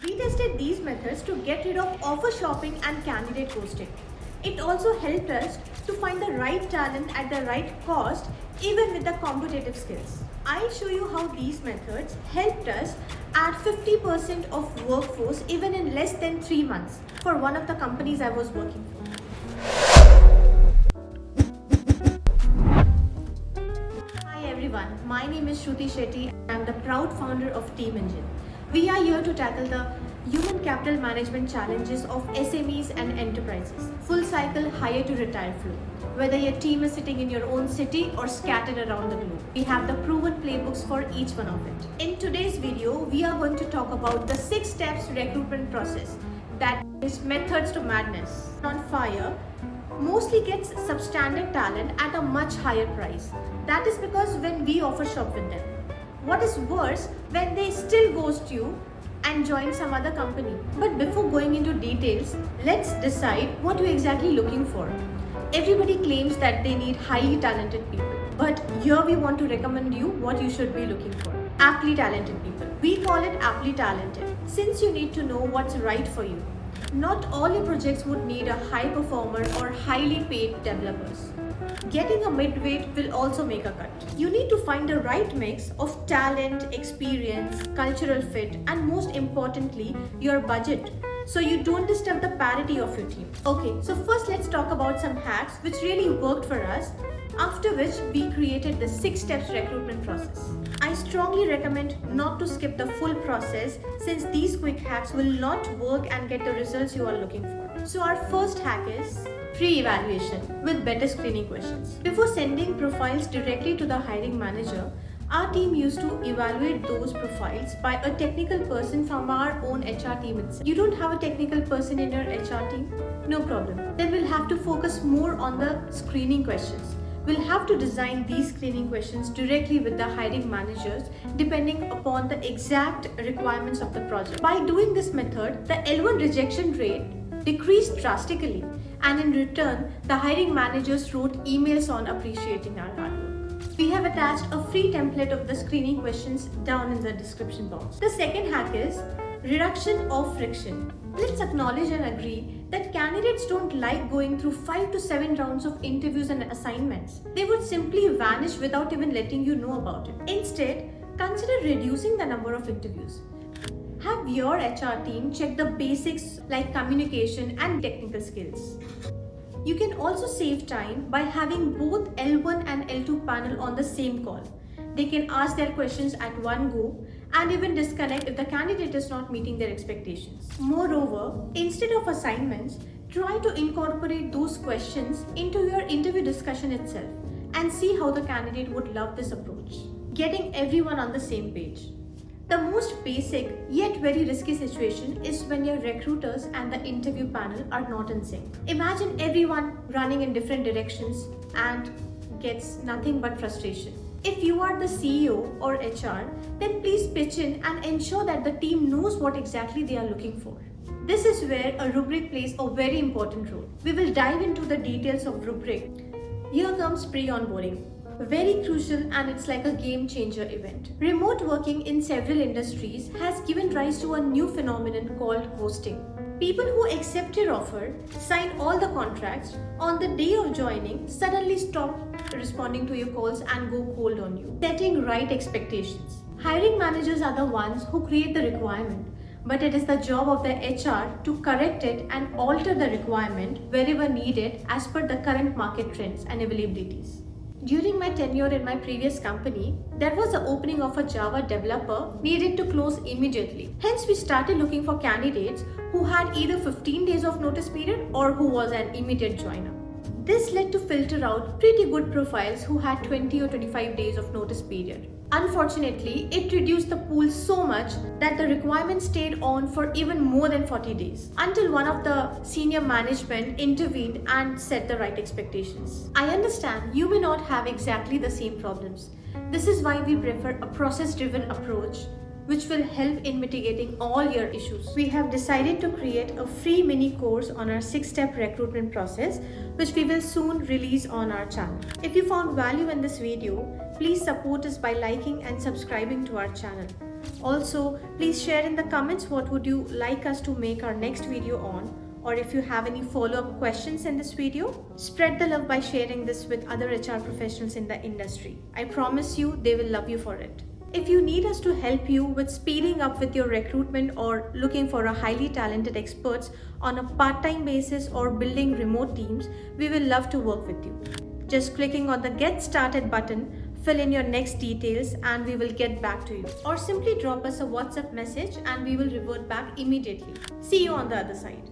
We tested these methods to get rid of offer shopping and candidate ghosting. It also helped us to find the right talent at the right cost, even with the competitive skills. I'll show you how these methods helped us add 50% of workforce even in less than 3 months for one of the companies I was working for. Hi everyone, my name is Shruti Shetty and I'm the proud founder of TeamEngine. We are here to tackle the human capital management challenges of SMEs and enterprises. Full cycle hire to retire flow. Whether your team is sitting in your own city or scattered around the globe, we have the proven playbooks for each one of it. In today's video, we are going to talk about the 6 steps recruitment process that is methods to madness. On fire mostly gets substandard talent at a much higher price. That is because when we offer shop with them. What is worse, when they still ghost you and join some other company. But before going into details, let's decide what you're exactly looking for. Everybody claims that they need highly talented people, but here we want to recommend you what you should be looking for. Aptly talented people. We call it aptly talented since you need to know what's right for you. Not all your projects would need a high performer or highly paid developers. Getting a midweight will also make a cut. You need to find the right mix of talent, experience, cultural fit, and most importantly, your budget, so you don't disturb the parity of your team. Okay, so first let's talk about some hacks which really worked for us, after which we created the 6 steps recruitment process. I strongly recommend not to skip the full process since these quick hacks will not work and get the results you are looking for. So our first hack is pre-evaluation with better screening questions. Before sending profiles directly to the hiring manager, our team used to evaluate those profiles by a technical person from our own HR team itself. You don't have a technical person in your HR team? No problem. Then we'll have to focus more on the screening questions. We'll have to design these screening questions directly with the hiring managers depending upon the exact requirements of the project. By doing this method, the L1 rejection rate decreased drastically, and in return, the hiring managers wrote emails on appreciating our hard work. We have attached a free template of the screening questions down in the description box. The second hack is reduction of friction. Let's acknowledge and agree that candidates don't like going through 5 to 7 rounds of interviews and assignments. They would simply vanish without even letting you know about it. Instead, consider reducing the number of interviews. Have your HR team check the basics like communication and technical skills. You can also save time by having both L1 and L2 panel on the same call. They can ask their questions at one go and even disconnect if the candidate is not meeting their expectations. Moreover, instead of assignments, try to incorporate those questions into your interview discussion itself and see how the candidate would love this approach. Getting everyone on the same page. The most basic yet very risky situation is when your recruiters and the interview panel are not in sync. Imagine everyone running in different directions and gets nothing but frustration. If you are the CEO or HR, then please pitch in and ensure that the team knows what exactly they are looking for. This is where a rubric plays a very important role. We will dive into the details of rubric. Here comes pre-onboarding. Very crucial, and it's like a game changer event. Remote working in several industries has given rise to a new phenomenon called ghosting. People who accept your offer, sign all the contracts, on the day of joining, suddenly stop responding to your calls and go cold on you. Setting right expectations. Hiring managers are the ones who create the requirement, but it is the job of the HR to correct it and alter the requirement wherever needed as per the current market trends and availabilities. During my tenure in my previous company, there was an opening of a Java developer needed to close immediately. Hence, we started looking for candidates who had either 15 days of notice period or who was an immediate joiner. This led to filter out pretty good profiles who had 20 or 25 days of notice period. Unfortunately, it reduced the pool so much that the requirement stayed on for even more than 40 days until one of the senior management intervened and set the right expectations. I understand you may not have exactly the same problems. This is why we prefer a process-driven approach which will help in mitigating all your issues. We have decided to create a free mini course on our 6-step recruitment process, which we will soon release on our channel. If you found value in this video, please support us by liking and subscribing to our channel. Also, please share in the comments what would you like us to make our next video on, or if you have any follow-up questions in this video. Spread the love by sharing this with other HR professionals in the industry. I promise you they will love you for it. If you need us to help you with speeding up with your recruitment or looking for a highly talented experts on a part-time basis or building remote teams, we will love to work with you. Just clicking on the Get Started button, fill in your next details and we will get back to you. Or simply drop us a WhatsApp message and we will revert back immediately. See you on the other side.